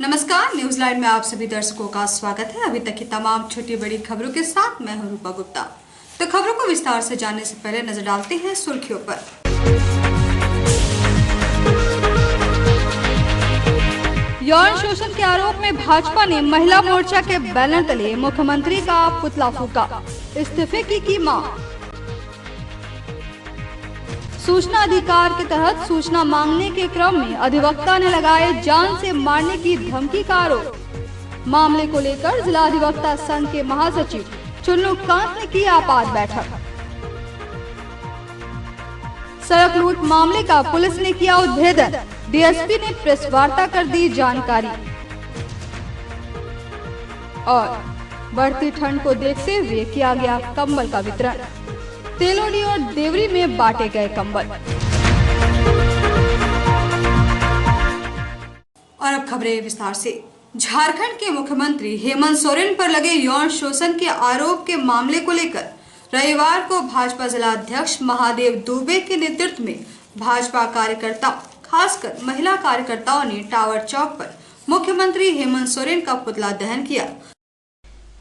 नमस्कार, news line में आप सभी दर्शकों का स्वागत है। अभी तक की तमाम छोटी बड़ी खबरों के साथ मैं हूं रूपा गुप्ता। तो खबरों को विस्तार से जानने से पहले नजर डालते हैं सुर्खियों पर। यौन शोषण के आरोप में भाजपा ने महिला मोर्चा के बैनर तले मुख्यमंत्री का पुतला फूंका, इस्तीफे की मांग। सूचना अधिकार के तहत सूचना मांगने के क्रम में अधिवक्ता ने लगाए जान से मारने की धमकी का आरोप। मामले को लेकर जिला अधिवक्ता संघ के महासचिव चुन्नूकांत ने की आपात बैठक। सड़क लूट मामले का पुलिस ने किया उद्भेदन, डीएसपी ने प्रेस वार्ता कर दी जानकारी। और बढ़ती ठंड को देखते हुए किया गया कंबल का वितरण। तेलोनी और देवरी में बांटे गए कंबल। और अब खबरें विस्तार से। झारखंड के मुख्यमंत्री हेमंत सोरेन पर लगे यौन शोषण के आरोप के मामले को लेकर रविवार को भाजपा जिला अध्यक्ष महादेव दुबे के नेतृत्व में भाजपा कार्यकर्ता, खासकर महिला कार्यकर्ताओं ने टावर चौक पर मुख्यमंत्री हेमंत सोरेन का पुतला दहन किया।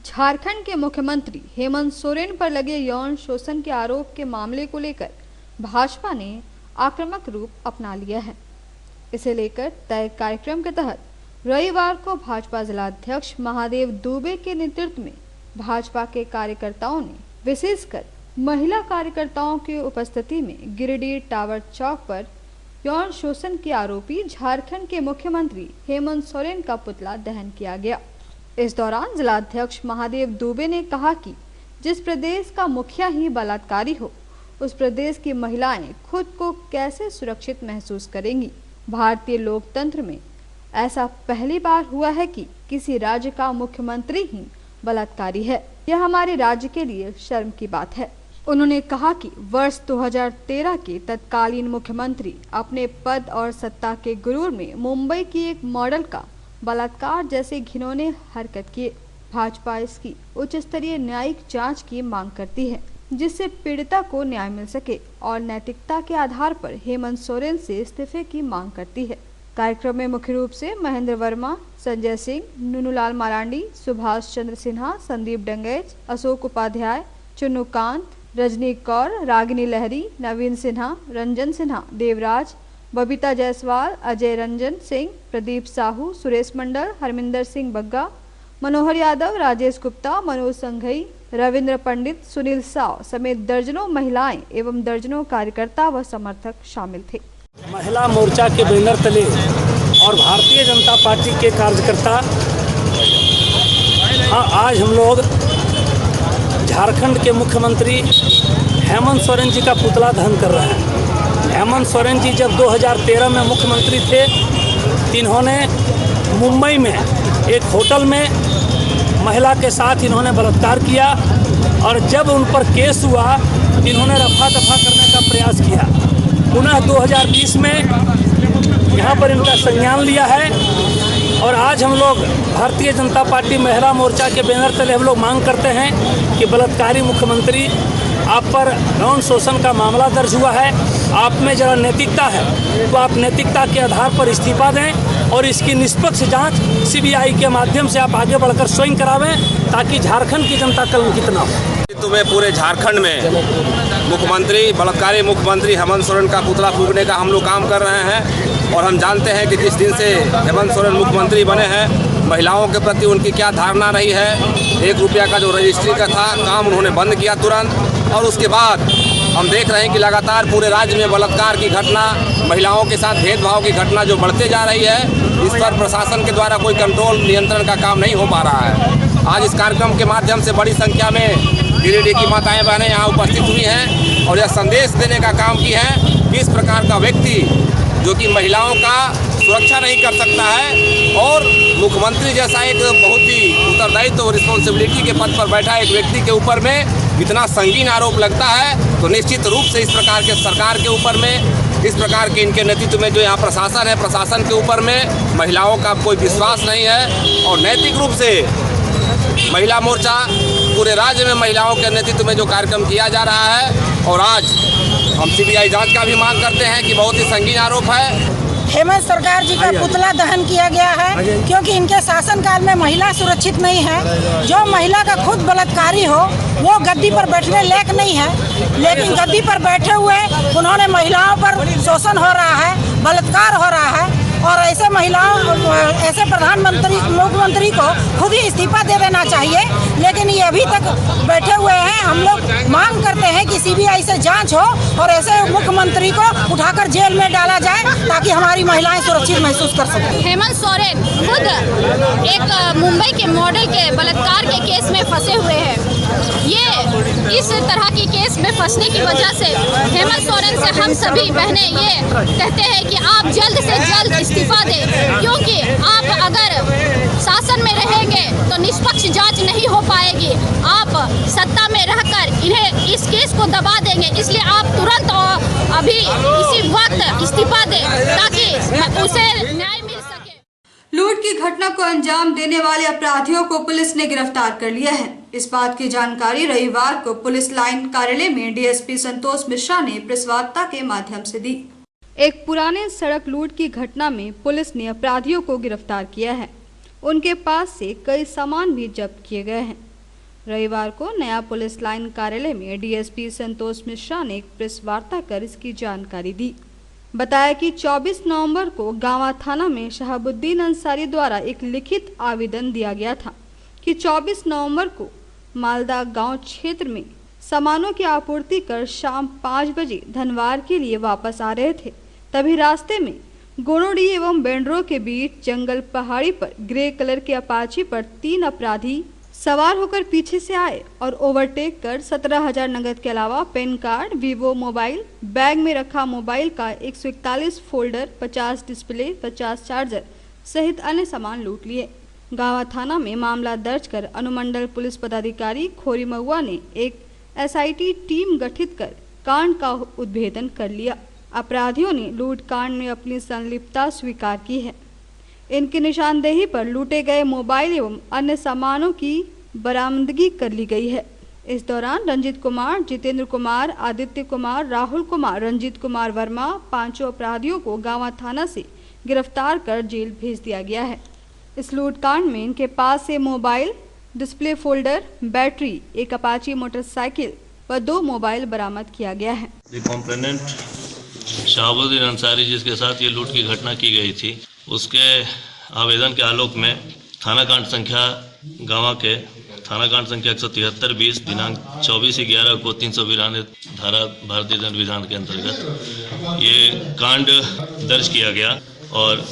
झारखंड के मुख्यमंत्री हेमंत सोरेन पर लगे यौन शोषण के आरोप के मामले को लेकर भाजपा ने आक्रामक रूप अपना लिया है। इसे लेकर तय कार्यक्रम के तहत रविवार को भाजपा जिला अध्यक्ष महादेव दुबे के नेतृत्व में भाजपा के कार्यकर्ताओं ने विशेषकर महिला कार्यकर्ताओं की उपस्थिति में गिरिडीह टावर चौक पर यौन शोषण के आरोपी झारखंड के मुख्यमंत्री हेमंत सोरेन का पुतला दहन किया गया। इस दौरान जिलाध्यक्ष महादेव दुबे ने कहा कि जिस प्रदेश का मुखिया ही बलात्कारी हो, उस प्रदेश की महिलाएं खुद को कैसे सुरक्षित महसूस करेंगी। भारतीय लोकतंत्र में ऐसा पहली बार हुआ है कि किसी राज्य का मुख्यमंत्री ही बलात्कारी है। यह हमारे राज्य के लिए शर्म की बात है। उन्होंने कहा कि वर्ष 2013 के तत्कालीन मुख्यमंत्री अपने पद और सत्ता के गुरूर में मुंबई की एक मॉडल का बलात्कार जैसे घिनौने हरकत किए। भाजपा इसकी उच्च स्तरीय न्यायिक जांच की मांग करती है, जिससे पीड़िता को न्याय मिल सके और नैतिकता के आधार पर हेमंत सोरेन से इस्तीफे की मांग करती है। कार्यक्रम में मुख्य रूप से महेंद्र वर्मा, संजय सिंह, नुनुलाल मारांडी, सुभाष चंद्र सिन्हा, संदीप डंगेज, अशोक उपाध्याय, चुन्नूकांत, रजनी कौर, रागिनी लहरी, नवीन सिन्हा, रंजन सिन्हा, देवराज, बबीता जायसवाल, अजय रंजन सिंह, प्रदीप साहू, सुरेश मंडल, हरमिंदर सिंह बग्गा, मनोहर यादव, राजेश गुप्ता, मनोज संघई, रविंद्र पंडित, सुनील साव समेत दर्जनों महिलाएं एवं दर्जनों कार्यकर्ता व समर्थक शामिल थे। महिला मोर्चा के बैनर तले और भारतीय जनता पार्टी के कार्यकर्ता आज हम लोग झारखंड के मुख्यमंत्री हेमंत सोरेन जी का पुतला दहन कर रहे हैं। हेमंत सोरेन जी जब 2013 में मुख्यमंत्री थे, इन्होंने मुंबई में एक होटल में महिला के साथ इन्होंने बलात्कार किया और जब उन पर केस हुआ, इन्होंने रफा दफा करने का प्रयास किया। पुनः 2020 में यहाँ पर इनका संज्ञान लिया है और आज हम लोग भारतीय जनता पार्टी महिला मोर्चा के बैनर तले हम लोग मांग करते हैं कि बलात्कारी मुख्यमंत्री, आप पर यौन शोषण का मामला दर्ज हुआ है, आप में जरा नैतिकता है तो आप नैतिकता के आधार पर इस्तीफा दें और इसकी निष्पक्ष जांच सीबीआई के माध्यम से आप आगे बढ़कर स्वयं करावें, ताकि झारखंड की जनता कलंकित न हो। तुम्हें पूरे झारखंड में मुख्यमंत्री, बलात्कारी मुख्यमंत्री हेमंत सोरेन का पुतला फूंकने का हम लोग काम कर रहे हैं और हम जानते हैं कि जिस दिन से हेमंत सोरेन मुख्यमंत्री बने हैं, महिलाओं के प्रति उनकी क्या धारणा रही है। 1 रुपया का जो रजिस्ट्री का था काम उन्होंने बंद किया तुरंत, और उसके बाद हम देख रहे हैं कि लगातार पूरे राज्य में बलात्कार की घटना, महिलाओं के साथ भेदभाव की घटना जो बढ़ते जा रही है, इस पर प्रशासन के द्वारा कोई कंट्रोल, नियंत्रण का काम नहीं हो पा रहा है। आज इस कार्यक्रम के माध्यम से बड़ी संख्या में गिरिडीह की माताएं बहनें यहाँ उपस्थित हुई हैं और यह संदेश देने का काम की है कि इस प्रकार का व्यक्ति जो कि महिलाओं का सुरक्षा नहीं कर सकता है और मुख्यमंत्री जैसा एक बहुत ही उत्तरदायित्व और रिस्पॉन्सिबिलिटी के पद पर बैठा एक व्यक्ति के ऊपर में इतना संगीन आरोप लगता है, तो निश्चित रूप से इस प्रकार के सरकार के ऊपर में, इस प्रकार के इनके नेतृत्व में जो यहाँ प्रशासन है, प्रशासन के ऊपर में महिलाओं का कोई विश्वास नहीं है। और नैतिक रूप से महिला मोर्चा पूरे राज्य में महिलाओं के नेतृत्व में जो कार्यक्रम किया जा रहा है और आज हम सीबीआई जांच का भी मांग करते हैं कि बहुत ही संगीन आरोप है हेमंत सरकार जी का पुतला दहन किया गया है, क्योंकि इनके शासनकाल में महिला सुरक्षित नहीं है। जो महिला का खुद बलात्कारी हो वो गद्दी पर बैठने लायक नहीं है, लेकिन गद्दी पर बैठे हुए उन्होंने महिलाओं पर शोषण हो रहा है, बलात्कार हो रहा है। और ऐसे ऐसे प्रधानमंत्री मुख्यमंत्री को खुद ही इस्तीफा दे देना चाहिए, लेकिन ये अभी तक बैठे हुए हैं। हम लोग मांग करते हैं कि सीबीआई से जांच हो और ऐसे मुख्यमंत्री को उठाकर जेल में डाला जाए, ताकि हमारी महिलाएं सुरक्षित महसूस कर सकें। हेमंत सोरेन खुद एक मुंबई के मॉडल के बलात्कार के केस में फंसे हुए हैं। ये इस तरह की केस में फंसने की वजह से हेमंत सोरेन से हम सभी बहनें ये कहते हैं कि आप जल्द से जल्द इस्तीफा दें, क्योंकि आप अगर शासन में रहेंगे तो निष्पक्ष जांच नहीं हो पाएगी। आप सत्ता में रहकर इन्हें इस केस को दबा देंगे, इसलिए आप तुरंत और अभी इसी वक्त इस्तीफा दें ताकि उसे न्याय मिल सके। लूट की घटना को अंजाम देने वाले अपराधियों को पुलिस ने गिरफ्तार कर लिया है। इस बात की जानकारी रविवार को पुलिस लाइन कार्यालय में डीएसपी संतोष मिश्रा ने प्रेस वार्ता के माध्यम से दी। एक पुराने सड़क लूट की घटना में पुलिस ने अपराधियों को गिरफ्तार किया है। उनके पास से कई सामान भी जब्त किए गए हैं। रविवार को नया पुलिस लाइन कार्यालय में डीएसपी संतोष मिश्रा ने एक प्रेस वार्ता कर इसकी जानकारी दी। बताया कि 24 नवंबर को गांवा थाना में शहाबुद्दीन अंसारी द्वारा एक लिखित आवेदन दिया गया था कि 24 नवंबर को मालदा गांव क्षेत्र में सामानों की आपूर्ति कर शाम 5 बजे धनवार के लिए वापस आ रहे थे। तभी रास्ते में गोनोडी एवं बेंड्रो के बीच जंगल पहाड़ी पर ग्रे कलर के अपाची पर 3 अपराधी सवार होकर पीछे से आए और ओवरटेक कर 17,000 नगद के अलावा PAN card, Vivo mobile, bag में रखा मोबाइल का 141 फोल्डर, 50 डिस्प्ले, 50 चार्जर सहित अन्य सामान लूट लिए। गांवा थाना में मामला दर्ज कर अनुमंडल पुलिस पदाधिकारी खोरी महुआ ने एक एसआईटी टीम गठित कर कांड का उद्भेदन कर लिया। अपराधियों ने लूट कांड में अपनी संलिप्तता स्वीकार की है। इनकी निशानदेही पर लूटे गए मोबाइल एवं अन्य सामानों की बरामदगी कर ली गई है। इस दौरान रंजित कुमार, जितेंद्र कुमार, आदित्य कुमार, राहुल कुमार, रंजित कुमार वर्मा 5 अपराधियों को गांवा थाना से गिरफ्तार कर जेल भेज दिया गया है। इस लूटकांड में इनके पास से मोबाइल, डिस्प्ले फोल्डर, बैटरी, एक अपाची मोटरसाइकिल व 2 मोबाइल बरामद किया गया है। कंप्लेनेंट शहाबुद्दीन अंसारी जिसके साथ ये लूट की घटना की गई थी, उसके आवेदन के आलोक में थाना कांड संख्या गांवा के थाना कांड संख्या 173-20 दिनांक 24/11 को 392 धारा भारतीय दंड विधान के अंतर्गत ये कांड दर्ज किया गया और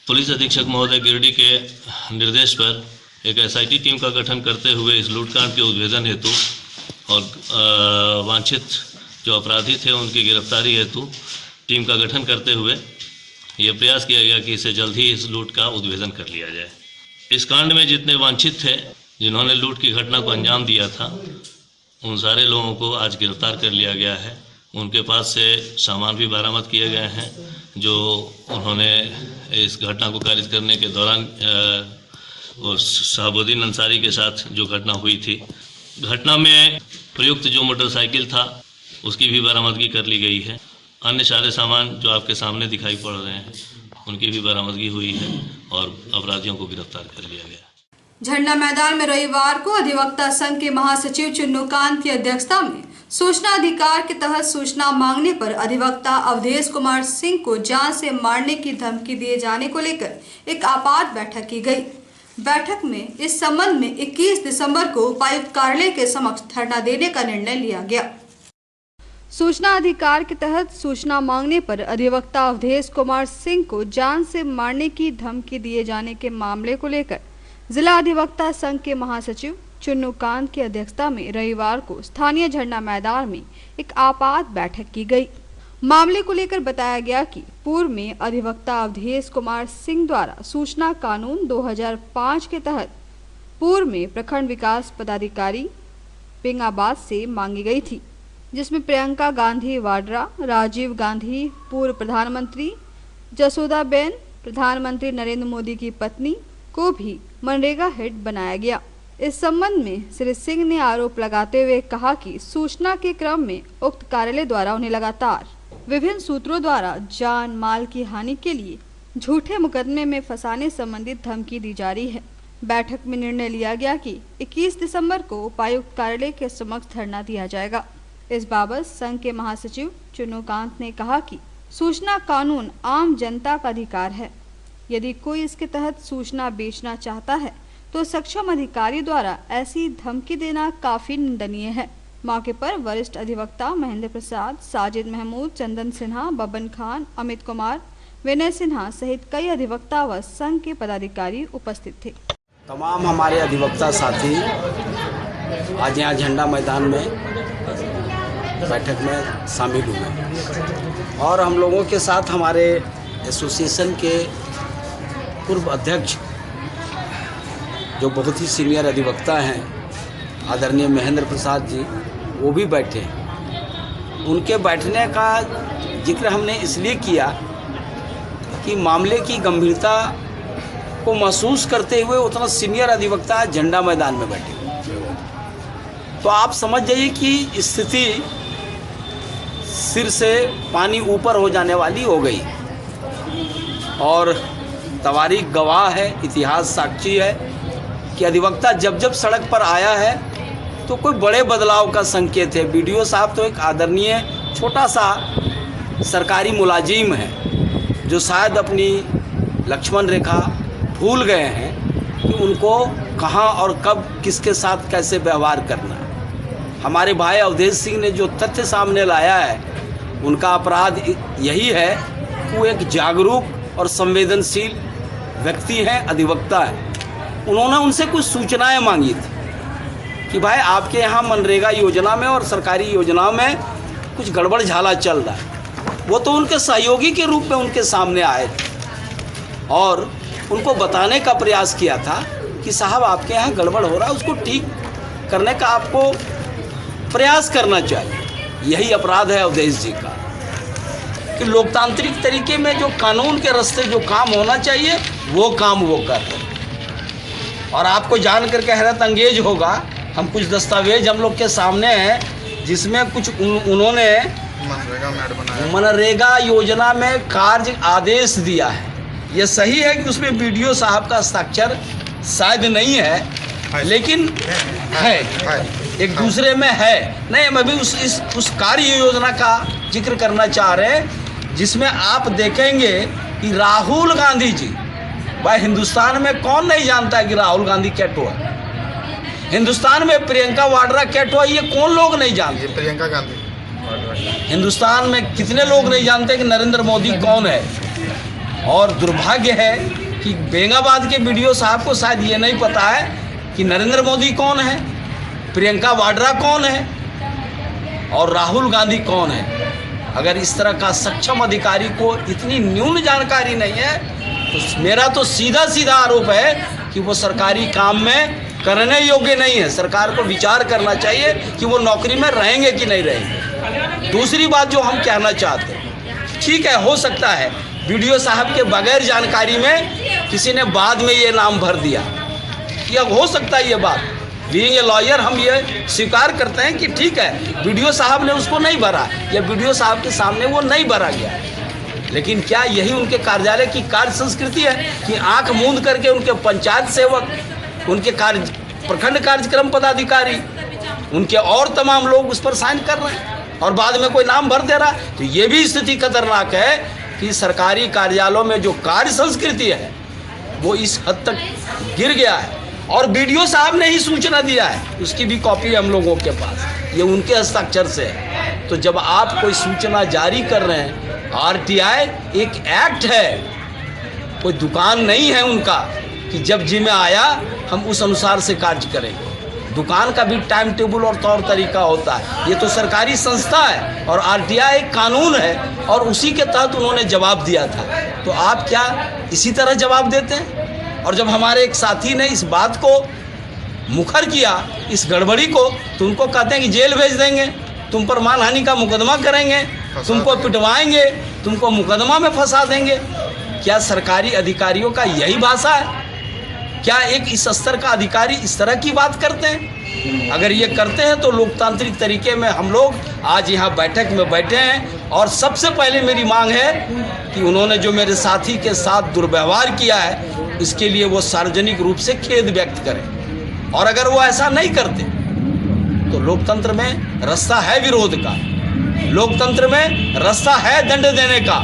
पुलिस अधीक्षक महोदय गिरिडीह के निर्देश पर एक एसआईटी टीम का गठन करते हुए इस लूटकांड के उद्भेदन हेतु और वांछित जो अपराधी थे उनकी गिरफ्तारी हेतु टीम का गठन करते हुए ये प्रयास किया गया कि इसे जल्द ही इस लूट का उद्भेदन कर लिया जाए। इस कांड में जितने वांछित थे, जिन्होंने लूट की घटना को अंजाम दिया था, उन सारे लोगों को आज गिरफ्तार कर लिया गया है। उनके पास से सामान भी बरामद किए गए हैं जो उन्होंने इस घटना को कारित करने के दौरान शहाबुद्दीन अंसारी के साथ जो घटना हुई थी, घटना में प्रयुक्त जो मोटरसाइकिल था उसकी भी बरामदगी कर ली गई है। अन्य सारे सामान जो आपके सामने दिखाई पड़ रहे हैं उनकी भी बरामदगी हुई है और अपराधियों को गिरफ्तार कर लिया गया। झंडा मैदान में रविवार को अधिवक्ता संघ के महासचिव चुन्नूकांत की अध्यक्षता में सूचना अधिकार के तहत सूचना मांगने पर अधिवक्ता अवधेश कुमार सिंह को जान से मारने की धमकी दिए जाने को लेकर एक आपात बैठक की गई। बैठक में इस संबंध में 21 दिसंबर को उपायुक्त कार्यालय के समक्ष धरना देने का निर्णय लिया गया। सूचना अधिकार के तहत सूचना मांगने पर अधिवक्ता अवधेश कुमार सिंह को जान से मारने की धमकी दिए जाने के मामले को लेकर जिला अधिवक्ता संघ के महासचिव चुन्नूकांत की अध्यक्षता में रविवार को स्थानीय झंडा मैदान में एक आपात बैठक की गई। मामले को लेकर बताया गया कि पूर्व में अधिवक्ता अवधेश कुमार सिंह द्वारा सूचना कानून 2005 के तहत पूर्व में प्रखंड विकास पदाधिकारी पिंगाबाद से मांगी गई थी, जिसमें प्रियंका गांधी वाड्रा, राजीव गांधी पूर्व प्रधानमंत्री, जसोदाबेन प्रधानमंत्री नरेंद्र मोदी की पत्नी को भी मनरेगा हेड बनाया गया। इस संबंध में श्री सिंह ने आरोप लगाते हुए कहा कि सूचना के क्रम में उक्त कार्यालय द्वारा उन्हें लगातार विभिन्न सूत्रों द्वारा जान माल की हानि के लिए झूठे मुकदमे में फंसाने संबंधित धमकी दी जा रही है। बैठक में निर्णय लिया गया कि 21 दिसंबर को उपायुक्त कार्यालय के समक्ष धरना दिया जाएगा। इस बाबत संघ के महासचिव चुन्नूकांत ने कहा कि सूचना कानून आम जनता का अधिकार है। यदि कोई इसके तहत सूचना बेचना चाहता है तो सक्षम अधिकारी द्वारा ऐसी धमकी देना काफी निंदनीय है। मौके पर वरिष्ठ अधिवक्ता महेंद्र प्रसाद, साजिद महमूद, चंदन सिन्हा, बबन खान, अमित कुमार, विनय सिन्हा सहित कई अधिवक्ता व संघ के पदाधिकारी उपस्थित थे। तमाम हमारे अधिवक्ता साथी आज यहाँ झंडा मैदान में बैठक में शामिल हुए और हम लोगों के साथ हमारे एसोसिएशन के पूर्व अध्यक्ष जो बहुत ही सीनियर अधिवक्ता हैं आदरणीय महेंद्र प्रसाद जी, वो भी बैठे हैं। उनके बैठने का जिक्र हमने इसलिए किया कि मामले की गंभीरता को महसूस करते हुए उतना सीनियर अधिवक्ता झंडा मैदान में बैठे। तो आप समझ जाइए कि स्थिति सिर से पानी ऊपर हो जाने वाली हो गई और तवारीख गवाह है, इतिहास साक्षी है कि अधिवक्ता जब जब सड़क पर आया है तो कोई बड़े बदलाव का संकेत है। बीडीओ साहब तो एक आदरणीय छोटा सा सरकारी मुलाजिम है जो शायद अपनी लक्ष्मण रेखा भूल गए हैं कि उनको कहाँ और कब किसके साथ कैसे व्यवहार करना है। हमारे भाई अवधेश सिंह ने जो तथ्य सामने लाया है उनका अपराध यही है कि वो एक जागरूक और संवेदनशील व्यक्ति हैं, अधिवक्ता हैं। उन्होंने उनसे कुछ सूचनाएं मांगी थी कि भाई आपके यहाँ मनरेगा योजना में और सरकारी योजनाओं में कुछ गड़बड़ झाला चल रहा है। वो तो उनके सहयोगी के रूप में उनके सामने आए थे और उनको बताने का प्रयास किया था कि साहब आपके यहाँ गड़बड़ हो रहा है, उसको ठीक करने का आपको प्रयास करना चाहिए। यही अपराध है अवधेश जी का कि लोकतांत्रिक तरीके में जो कानून के रास्ते जो काम होना चाहिए वो काम वो कर रहे हैं। और आपको जान करके हैरत अंगेज होगा, हम कुछ दस्तावेज हम लोग के सामने हैं जिसमें कुछ उन्होंने मनरेगा योजना में कार्य आदेश दिया है। ये सही है कि उसमें बीडीओ साहब का हस्ताक्षर शायद नहीं है, लेकिन है एक दूसरे में है। नहीं, हम अभी उस कार्य योजना का जिक्र करना चाह रहे हैं जिसमें आप देखेंगे कि राहुल गांधी जी, भाई हिंदुस्तान में कौन नहीं जानता है कि राहुल गांधी कैट हुआ, हिंदुस्तान में प्रियंका वाड्रा कैट हुआ, ये कौन लोग नहीं जानते। प्रियंका गांधी हिंदुस्तान में कितने लोग नहीं जानते कि नरेंद्र मोदी कौन है। और दुर्भाग्य है कि बेंगाबाद के बीडीओ साहब को शायद ये नहीं पता है कि नरेंद्र मोदी कौन है, प्रियंका वाड्रा कौन है और राहुल गांधी कौन है। अगर इस तरह का सक्षम अधिकारी को इतनी न्यून जानकारी नहीं है तो मेरा तो सीधा सीधा आरोप है कि वो सरकारी काम में करने योग्य नहीं है। सरकार को विचार करना चाहिए कि वो नौकरी में रहेंगे कि नहीं रहेंगे। दूसरी बात जो हम कहना चाहते हैं, ठीक है, हो सकता है बीडीओ साहब के बगैर जानकारी में किसी ने बाद में ये नाम भर दिया, या हो सकता है ये बात। बीइंग ए लॉयर हम ये स्वीकार करते हैं कि ठीक है बीडीओ साहब ने उसको नहीं भरा या बीडीओ साहब के सामने वो नहीं भरा गया, लेकिन क्या यही उनके कार्यालय की कार्य संस्कृति है कि आंख मूंद करके उनके पंचायत सेवक, उनके प्रखंड कार्यक्रम पदाधिकारी, उनके और तमाम लोग उस पर साइन कर रहे हैं और बाद में कोई नाम भर दे रहा है। तो ये भी स्थिति खतरनाक है कि सरकारी कार्यालयों में जो कार्य संस्कृति है वो इस हद तक गिर गया है और बीडीओ साहब ने ही सूचना दिया है, उसकी भी कॉपी है हम लोगों के पास, ये उनके हस्ताक्षर से है। तो जब आप कोई सूचना जारी कर रहे हैं, आरटीआई एक एक्ट है, कोई दुकान नहीं है उनका कि जब जी में आया हम उस अनुसार से कार्य करेंगे। दुकान का भी टाइम टेबल और तौर तरीका होता है। ये तो सरकारी संस्था है और आरटीआई एक कानून है और उसी के तहत उन्होंने जवाब दिया था। तो आप क्या इसी तरह जवाब देते हैं? और जब हमारे एक साथी ने इस बात को मुखर किया, इस गड़बड़ी को, तो उनको कहते हैं कि जेल भेज देंगे, तुम पर मानहानि का मुकदमा करेंगे, तुमको पिटवाएंगे, तुमको मुकदमा में फंसा देंगे। क्या सरकारी अधिकारियों का यही भाषा है? क्या एक इस स्तर का अधिकारी इस तरह की बात करते हैं? अगर ये करते हैं तो लोकतांत्रिक तरीके में हम लोग आज यहाँ बैठक में बैठे हैं। और सबसे पहले मेरी मांग है कि उन्होंने जो मेरे साथी के साथ दुर्व्यवहार किया है, इसके लिए वो सार्वजनिक रूप से खेद व्यक्त करें। और अगर वो ऐसा नहीं करते तो लोकतंत्र में रास्ता है विरोध का, लोकतंत्र में रास्ता है दंड देने का।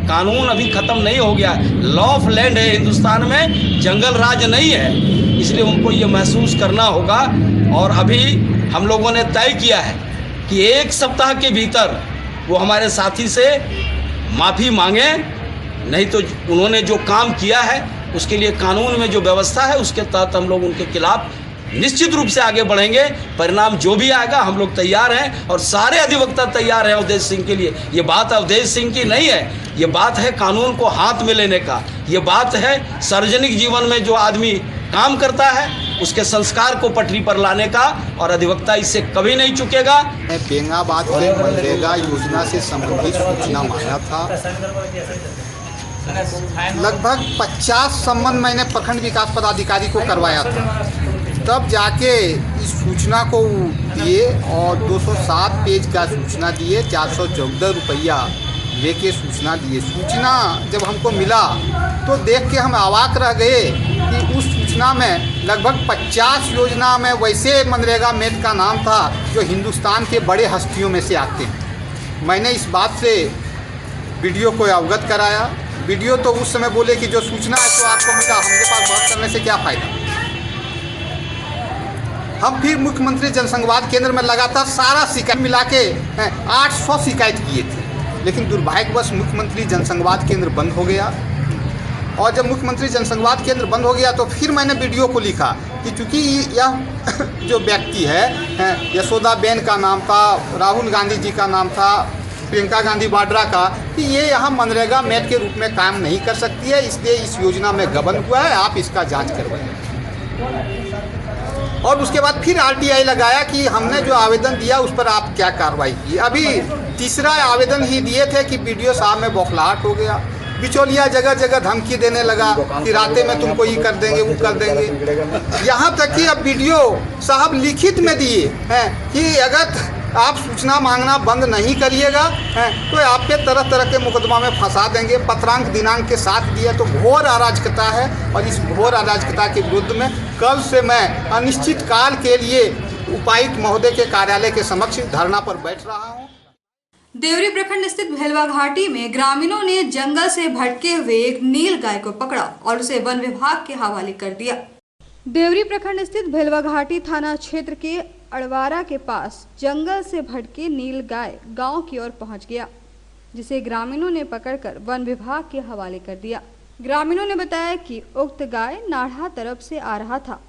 कानून अभी ख़त्म नहीं हो गया, लॉ ऑफ लैंड है हिंदुस्तान में, जंगल राज नहीं है। इसलिए उनको ये महसूस करना होगा। और अभी हम लोगों ने तय किया है कि 1 सप्ताह के भीतर वो हमारे साथी से माफ़ी मांगे, नहीं तो उन्होंने जो काम किया है उसके लिए कानून में जो व्यवस्था है उसके तहत हम लोग उनके खिलाफ निश्चित रूप से आगे बढ़ेंगे। परिणाम जो भी आएगा हम लोग तैयार हैं और सारे अधिवक्ता तैयार हैं अवधेश सिंह के लिए। ये बात अवधेश सिंह की नहीं है, ये बात है कानून को हाथ में लेने का। ये बात है सार्वजनिक जीवन में जो आदमी काम करता है उसके संस्कार को पटरी पर लाने का, और अधिवक्ता इससे कभी नहीं चुकेगा। मैं बेंगाबाद के मनरेगा योजना से संबंधित सूचना मांगा था। लगभग 50 सम्मन मैंने प्रखंड विकास पदाधिकारी को करवाया था, तब जाके इस सूचना को दिए और 207 पेज का सूचना दिए, 414 रुपया लेके सूचना दिए। सूचना जब हमको मिला तो देख के हम अवाक रह गए कि उस सूचना में लगभग 50 योजना में वैसे मनरेगा मेट का नाम था जो हिंदुस्तान के बड़े हस्तियों में से आते हैं। मैंने इस बात से वीडियो को अवगत कराया। वीडियो तो उस समय बोले कि जो सूचना है तो आपको मिला, हमारे पास बहस करने से क्या फ़ायदा। हम फिर मुख्यमंत्री जनसंवाद केंद्र में लगातार सारा शिकायत मिला के 800 शिकायत किए थे, लेकिन दुर्भाग्यवश मुख्यमंत्री जनसंवाद केंद्र बंद हो गया। और जब मुख्यमंत्री जनसंवाद केंद्र बंद हो गया तो फिर मैंने वीडियो को लिखा कि चूँकि यह जो व्यक्ति है यशोदाबेन का नाम था, राहुल गांधी जी का नाम था, प्रियंका गांधी वाड्रा का, कि ये यहाँ मनरेगा मेट के रूप में काम नहीं कर सकती है, इसलिए इस योजना में गबन हुआ है, आप इसका जांच करवाइए। और उसके बाद फिर आरटीआई लगाया कि हमने जो आवेदन दिया उस पर आप क्या कार्रवाई की। अभी तीसरा आवेदन ही दिए थे कि बीडीओ साहब में बौखलाहट हो गया। बिचौलिया जगह जगह धमकी देने लगा कि रातें में तुमको ये कर देंगे, वो कर देंगे। यहाँ तक कि अब बीडीओ साहब लिखित में दिए हैं कि अगर आप सूचना मांगना बंद नहीं करिएगा तो आपके तरह तरह के मुकदमा में फंसा देंगे। पत्रांक दिनांक के साथ दिया तो घोर अराजकता है। और इस घोर अराजकता के विरुद्ध में कल से मैं अनिश्चित काल के लिए उपायुक्त महोदय के कार्यालय के समक्ष धरना पर बैठ रहा हूँ। देवरी प्रखंड स्थित भेलवा घाटी में ग्रामीणों ने जंगल से भटके हुए एक नील गाय को पकड़ा और उसे वन विभाग के हवाले कर दिया। देवरी प्रखंड स्थित भेलवा घाटी थाना क्षेत्र के अड़वारा के पास जंगल से भटके नील गाय गांव की ओर पहुंच गया, जिसे ग्रामीणों ने पकड़कर वन विभाग के हवाले कर दिया। ग्रामीणों ने बताया कि उक्त गाय नाढ़ा तरफ से आ रहा था,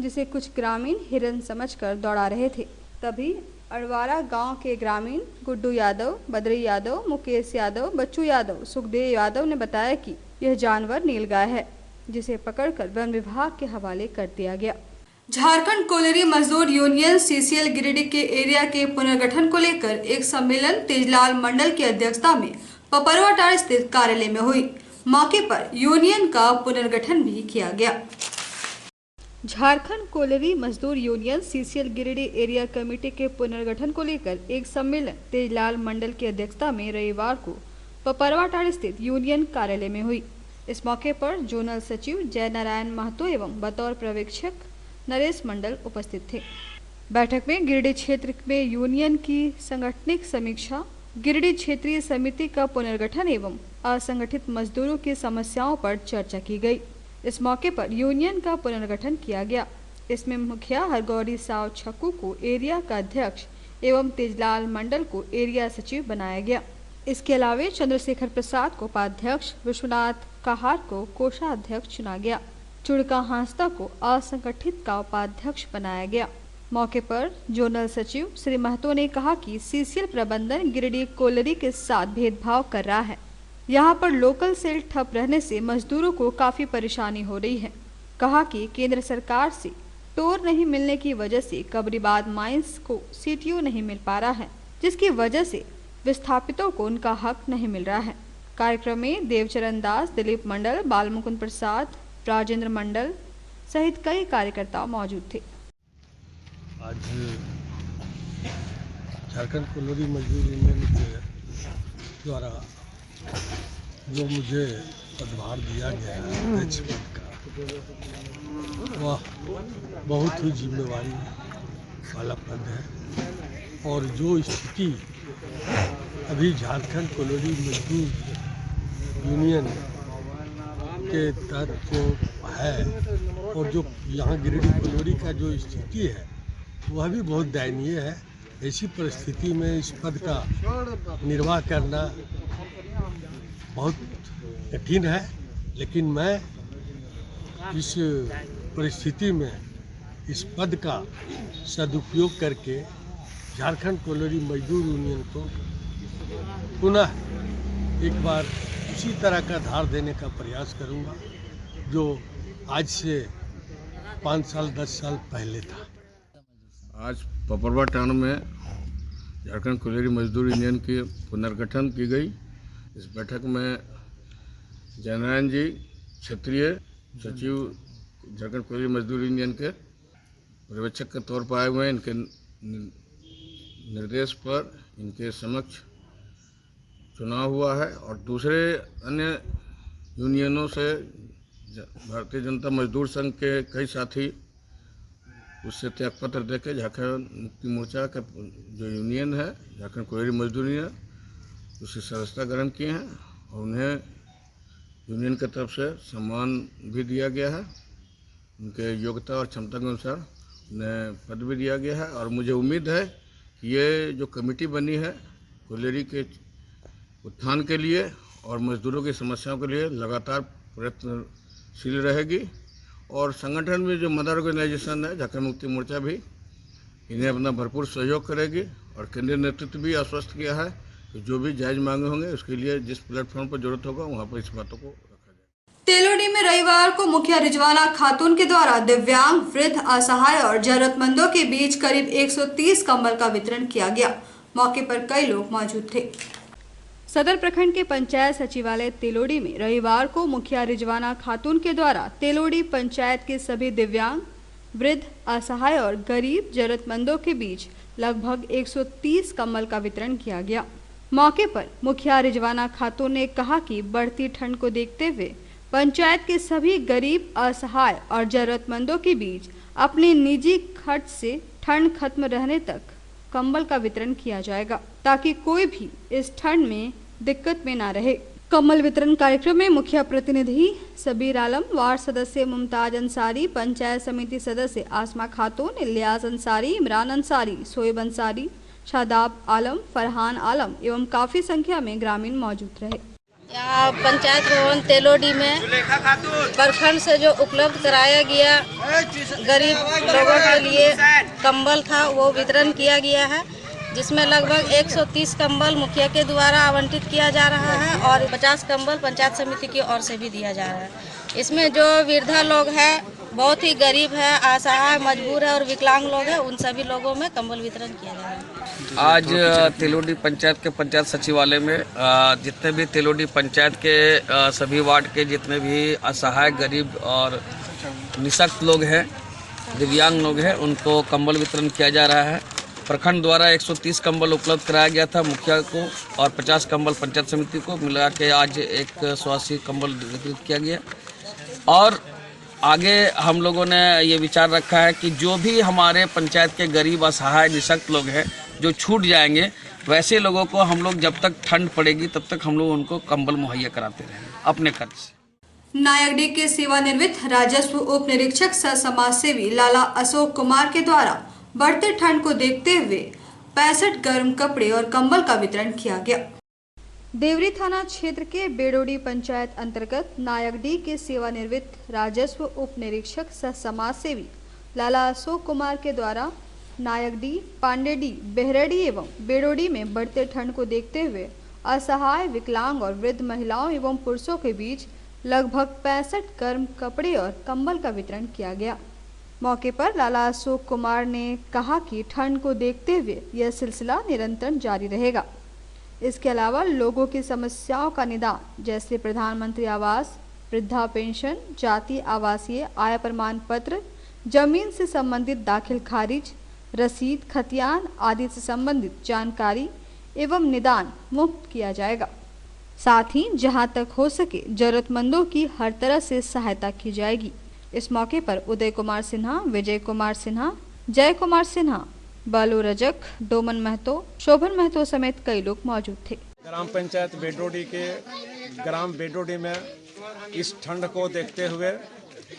जिसे कुछ ग्रामीण हिरन समझकर दौड़ा रहे थे। तभी अड़वारा गांव के ग्रामीण गुड्डू यादव, बद्री यादव, मुकेश यादव, बच्चू यादव, सुखदेव यादव ने बताया कि यह जानवर नीलगाय है, जिसे पकड़कर वन विभाग के हवाले कर दिया गया। झारखंड कोयलरी मजदूर यूनियन सीसीएल गिरिडीह के एरिया के पुनर्गठन को लेकर एक सम्मेलन तेजलाल मंडल की अध्यक्षता में पपरवाटार स्थित कार्यालय में हुई। मौके पर यूनियन का पुनर्गठन भी किया गया। झारखंड कोयलरी मजदूर union CCL Giridih area committee के पुनर्गठन को लेकर एक सम्मेलन तेजलाल मंडल की अध्यक्षता में रविवार को पपरवाटार स्थित यूनियन कार्यालय में हुई। इस मौके पर जोनल सचिव जय नारायण महतो एवं बतौर पर्यवेक्षक नरेश मंडल उपस्थित थे। बैठक में गिरिडीह क्षेत्र में यूनियन की संगठनिक समीक्षा, गिरिडीह क्षेत्रीय समिति का पुनर्गठन एवं असंगठित मजदूरों की समस्याओं पर चर्चा की गई। इस मौके पर यूनियन का पुनर्गठन किया गया। इसमें मुखिया हरगौरी साव छक्कू को एरिया का अध्यक्ष एवं तेजलाल मंडल को एरिया सचिव बनाया गया। इसके अलावा चंद्रशेखर प्रसाद को उपाध्यक्ष, विश्वनाथ कहार को कोषाध्यक्ष चुना गया। चुड़का हांसदा को असंगठित का उपाध्यक्ष बनाया गया। मौके पर जोनल सचिव श्री महतो ने कहा कि सीसीएल प्रबंधन गिरिडीह कोयलरी के साथ भेदभाव कर रहा है। यहाँ पर लोकल सेल ठप रहने से मजदूरों को काफी परेशानी हो रही है। कहा कि केंद्र सरकार से टोर नहीं मिलने की वजह से कबरीबाद माइंस को सीटीओ नहीं मिल पा रहा है, जिसकी वजह से विस्थापितों को उनका हक नहीं मिल रहा है। कार्यक्रम में देवचरण दास, दिलीप मंडल, बालमुकुंद प्रसाद, राजेंद्र मंडल सहित कई कार्यकर्ता मौजूद थे। आज झारखंड कोलोरी मजदूर यूनियन के द्वारा जो मुझे पदभार दिया गया है अध्यक्ष पद का, वह बहुत ही जिम्मेवारी वाला पद है। और जो स्थिति अभी झारखंड कोलोरी मजदूर यूनियन के तहत जो है और जो यहाँ गिरिडीह कोलोरी का जो स्थिति है वह भी बहुत दयनीय है। ऐसी परिस्थिति में इस पद का निर्वाह करना बहुत कठिन है, लेकिन मैं इस परिस्थिति में इस पद का सदुपयोग करके झारखंड कोलोरी मजदूर यूनियन को पुनः एक बार उसी तरह का धार देने का प्रयास करूंगा जो आज से 5 साल 10 साल पहले था। आज पपरवा टाउन में झारखंड कोलोरी मजदूर यूनियन की पुनर्गठन की गई। इस बैठक में जयनारायण जी क्षेत्रीय सचिव झारखंड कोलोरी मजदूर यूनियन के पर्यवेक्षक के तौर पर आए हुए हैं। इनके निर्देश पर इनके समक्ष चुनाव हुआ है और दूसरे अन्य यूनियनों से भारतीय जनता मजदूर संघ के कई साथी उससे त्यागपत्र देकर झारखंड मुक्ति मोर्चा का जो यूनियन है झारखंड कोलोरी मजदूर यूनियन उसकी सदस्यता ग्रहण किए हैं और उन्हें यूनियन की तरफ से सम्मान भी दिया गया है। उनके योग्यता और क्षमता के अनुसार उन्हें पद भी दिया गया है और मुझे उम्मीद है कि ये जो कमेटी बनी है कोलोरी के उत्थान के लिए और मजदूरों की समस्याओं के लिए लगातार प्रयत्नशील रहेगी और संगठन में जो मदर ऑर्गेनाइजेशन है झारखंड मुक्ति मोर्चा भी इन्हें अपना भरपूर सहयोग करेगी और केंद्रीय नेतृत्व भी आश्वस्त किया है कि जो भी जायज मांगे होंगे उसके लिए जिस प्लेटफॉर्म पर जरूरत होगा वहाँ पर इस बातों को रखा जाए। तेलोडी में रविवार को मुखिया रिजवाना खातून के द्वारा दिव्यांग, वृद्ध, असहाय और जरूरतमंदों के बीच करीब 130 कंबल का वितरण किया गया। मौके पर कई लोग मौजूद थे। सदर प्रखंड के पंचायत सचिवालय तेलोडी में रविवार को मुखिया रिजवाना खातून के द्वारा तेलोडी पंचायत के सभी दिव्यांग, वृद्ध, असहाय और गरीब जरूरतमंदों के बीच लगभग 130 कंबल का वितरण किया गया। मौके पर मुखिया रिजवाना खातून ने कहा कि बढ़ती ठंड को देखते हुए पंचायत के सभी गरीब, असहाय और जरूरतमंदों के बीच अपने निजी खर्च से ठंड खत्म रहने तक कंबल का वितरण किया जाएगा ताकि कोई भी इस ठंड में दिक्कत में ना रहे। कंबल वितरण कार्यक्रम में मुखिया प्रतिनिधि सबीर आलम, वार्ड सदस्य मुमताज अंसारी, पंचायत समिति सदस्य आसमा खातून, इलियास अंसारी, इमरान अंसारी, सोएब अंसारी, शादाब आलम, फरहान आलम एवं काफी संख्या में ग्रामीण मौजूद रहे। यहाँ पंचायत भवन तेलोडी में प्रखंड से जो उपलब्ध कराया गया गरीब लोगों के लिए कंबल था वो वितरण किया गया है, जिसमें लगभग 130 कंबल मुखिया के द्वारा आवंटित किया जा रहा है और 50 कंबल पंचायत समिति की ओर से भी दिया जा रहा है। इसमें जो वृद्धा लोग हैं, बहुत ही गरीब है, असहाय, मजबूर है और विकलांग लोग हैं, उन सभी लोगों में कंबल वितरण किया जा रहा है। आज तेलोडी पंचायत के पंचायत सचिवालय में जितने भी तेलोडी पंचायत के सभी वार्ड के जितने भी असहाय, गरीब और निःशक्त लोग हैं, दिव्यांग लोग हैं, उनको कंबल वितरण किया जा रहा है। प्रखंड द्वारा 130 कंबल उपलब्ध कराया गया था मुखिया को और 50 कंबल पंचायत समिति को मिला के आज 180 कंबल वितरित किया गया। और आगे हम लोगों ने ये विचार रखा है कि जो भी हमारे पंचायत के गरीब, असहाय, निःशक्त लोग हैं जो छूट जाएंगे, वैसे लोगों को हम लोग जब तक ठंड पड़ेगी तब तक हम लोग उनको कंबल मुहैया कराते रहेंगे अपने खर्च से। नायकडी के सेवानिवृत्त राजस्व उप निरीक्षक सह समाज सेवी लाला अशोक कुमार के द्वारा बढ़ते ठंड को देखते हुए 65 गर्म कपड़े और कंबल का वितरण किया गया। देवरी थाना क्षेत्र के बेड़ोडी पंचायत अंतर्गत नायकडी के सेवानिवृत्त राजस्व उप निरीक्षक सह समाज सेवी लाला अशोक कुमार के द्वारा नायकडी, पांडेडी, बेहरडी एवं बेड़ोडी में बढ़ते ठंड को देखते हुए असहाय, विकलांग और वृद्ध महिलाओं एवं पुरुषों के बीच लगभग 65 गर्म कपड़े और कंबल का वितरण किया गया। मौके पर लाला अशोक कुमार ने कहा कि ठंड को देखते हुए यह सिलसिला निरंतर जारी रहेगा। इसके अलावा लोगों की समस्याओं का निदान जैसे प्रधानमंत्री आवास, वृद्धा पेंशन, जाति आवासीय आय प्रमाण पत्र, जमीन से संबंधित दाखिल खारिज, रसीद, खतियान आदि से संबंधित जानकारी एवं निदान मुफ्त किया जाएगा। साथ ही जहां तक हो सके जरूरतमंदों की हर तरह से सहायता की जाएगी। इस मौके पर उदय कुमार सिन्हा, विजय कुमार सिन्हा, जय कुमार सिन्हा, बालू रजक, डोमन महतो, शोभन महतो समेत कई लोग मौजूद थे। ग्राम पंचायत बेडोडी के ग्राम बेडोडी में इस ठंड को देखते हुए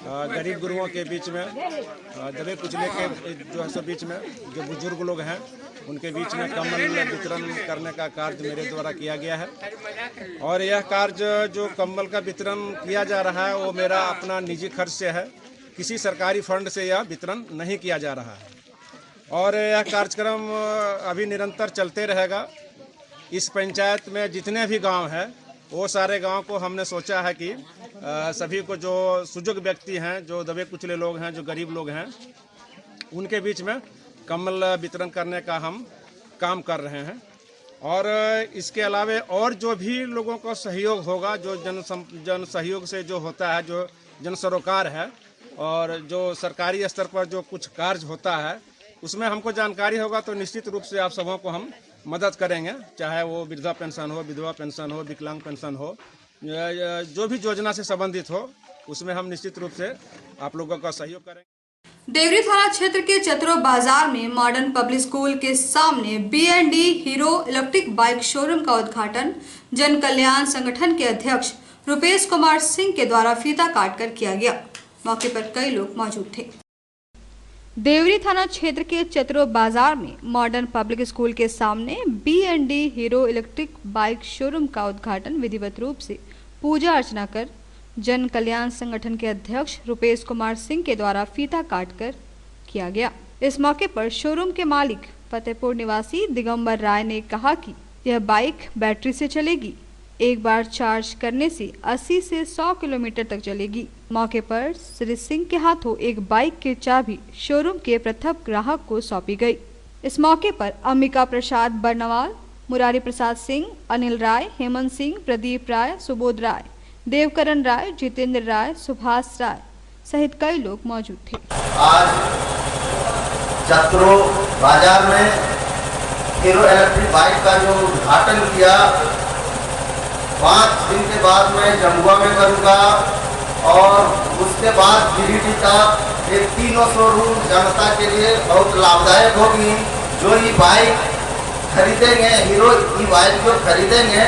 गरीब गुरुओं के बीच में दबे कुचले के जो है बीच में जो बुजुर्ग लोग हैं उनके बीच में कम्बल वितरण करने का कार्य मेरे द्वारा किया गया है। और यह कार्य जो कम्बल का वितरण किया जा रहा है वो मेरा अपना निजी खर्च से है, किसी सरकारी फंड से यह वितरण नहीं किया जा रहा है। और यह कार्यक्रम अभी निरंतर चलते रहेगा। इस पंचायत में जितने भी गांव हैं वो सारे गांव को हमने सोचा है कि सभी को जो सुजग व्यक्ति हैं, जो दबे कुचले लोग हैं, जो गरीब लोग हैं, उनके बीच में कम्बल वितरण करने का हम काम कर रहे हैं। और इसके अलावा और जो भी लोगों का सहयोग होगा, जो जन सहयोग से जो होता है, जो जन सरोकार है और जो सरकारी स्तर पर जो कुछ कार्य होता है उसमें हमको जानकारी होगा तो निश्चित रूप से आप सबों को हम मदद करेंगे। चाहे वो वृद्धा पेंशन हो, विधवा पेंशन हो, विकलांग पेंशन हो, जो भी योजना से संबंधित हो उसमें हम निश्चित रूप से आप लोगों का सहयोग करेंगे। देवरी थाना क्षेत्र के चतरो बाजार में मॉडर्न पब्लिक स्कूल के सामने B&D hero electric bike showroom का उद्घाटन जन कल्याण संगठन के अध्यक्ष रुपेश कुमार सिंह के द्वारा फीता काटकर किया गया। मौके पर कई लोग मौजूद थे। देवरी थाना क्षेत्र के चतरो बाजार में मॉडर्न पब्लिक स्कूल के सामने B&D hero electric bike showroom का उद्घाटन विधिवत रूप से पूजा अर्चना कर जन कल्याण संगठन के अध्यक्ष रुपेश कुमार सिंह के द्वारा फीता काटकर किया गया। इस मौके पर शोरूम के मालिक फतेहपुर निवासी दिगंबर राय ने कहा कि यह बाइक बैटरी से चलेगी, एक बार चार्ज करने से 80 से 100 किलोमीटर तक चलेगी। मौके पर श्री सिंह के हाथों एक बाइक की चाबी शोरूम के प्रथम ग्राहक को सौंपी गई। इस मौके पर अंबिका प्रसाद बर्नवाल, मुरारी प्रसाद सिंह, अनिल राय, हेमंत सिंह, प्रदीप राय, सुबोध राय, देवकरण राय, जितेंद्र राय, सुभाष राय सहित कई लोग मौजूद थे। आज चतरो बाजार में हीरो इलेक्ट्रिक बाइक का जो उद्घाटन किया, 5 दिन के बाद मैं जमुआ में करूँगा और उसके बाद गिरिडीह का एक तीनों शोरूम जनता के लिए बहुत लाभदायक होगी। जो ये बाइक खरीदेंगे, हीरो की बाइक जो खरीदेंगे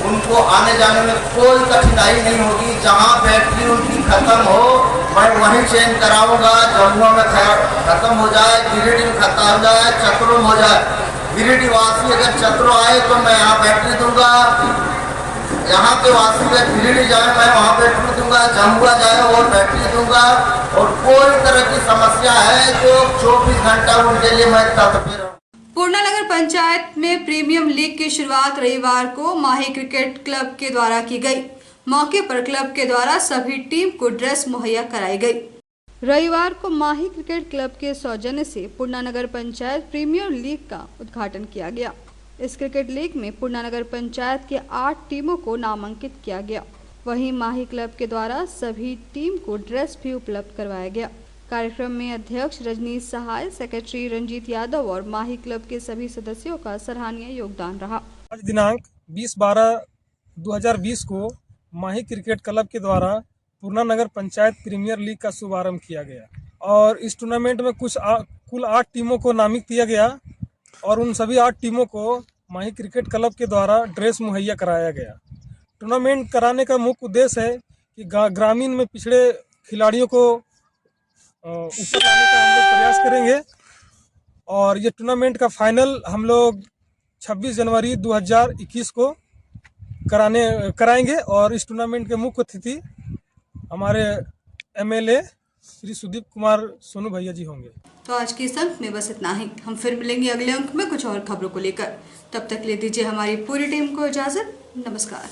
उनको आने जाने में कोई कठिनाई नहीं होगी। जहाँ बैटरी उनकी खत्म हो मैं वहीं चेंज कराऊंगा। जमुआ में खत्म हो जाए, गिरिडीह में खत्म हो जाए, चतरो में हो जाए, गिरिडीह वासी अगर चतरो आए तो मैं यहाँ बैटरी दूंगा, यहाँ के वासी अगर गिरिडीह जाए मैं वहाँ बैटरी दूंगा, जमुआ जाए और बैटरी दूंगा। और कोई तरह की समस्या है जो 24 घंटा उनके लिए मैं तत्पर हूँ। पूर्णा नगर पंचायत में प्रीमियम लीग की शुरुआत रविवार को माही क्रिकेट क्लब के द्वारा की गई। मौके पर क्लब के द्वारा सभी टीम को ड्रेस मुहैया कराई गई। रविवार को माही क्रिकेट क्लब के सौजन्य से पूर्णा नगर पंचायत प्रीमियर लीग का उद्घाटन किया गया। इस क्रिकेट लीग में पूर्णा नगर पंचायत के 8 टीमों को नामांकित किया गया। वहीं माही क्लब के द्वारा सभी टीम को ड्रेस भी उपलब्ध करवाया गया। कार्यक्रम में अध्यक्ष रजनीश सहाय, सेक्रेटरी रंजीत यादव और माही क्लब के सभी सदस्यों का सराहनीय योगदान रहा। आज दिनांक 20/12/2020 को माही क्रिकेट क्लब के द्वारा पूर्णा नगर पंचायत प्रीमियर लीग का शुभारंभ किया गया और इस टूर्नामेंट में कुल 8 टीमों को नामित किया गया और उन सभी 8 टीमों को माही क्रिकेट क्लब के द्वारा ड्रेस मुहैया कराया गया। टूर्नामेंट कराने का मुख्य उद्देश्य है कि ग्रामीण में पिछड़े खिलाड़ियों को ऊपर लाने का हम लोग प्रयास करेंगे और ये टूर्नामेंट का फाइनल हम लोग 26 जनवरी 2021 को कराएंगे और इस टूर्नामेंट के मुख्य अतिथि हमारे MLA श्री सुदीप कुमार सोनू भैया जी होंगे। तो आज के इस अंक में बस इतना ही। हम फिर मिलेंगे अगले अंक में कुछ और खबरों को लेकर। तब तक ले दीजिए हमारी पूरी टीम को इजाजत। नमस्कार।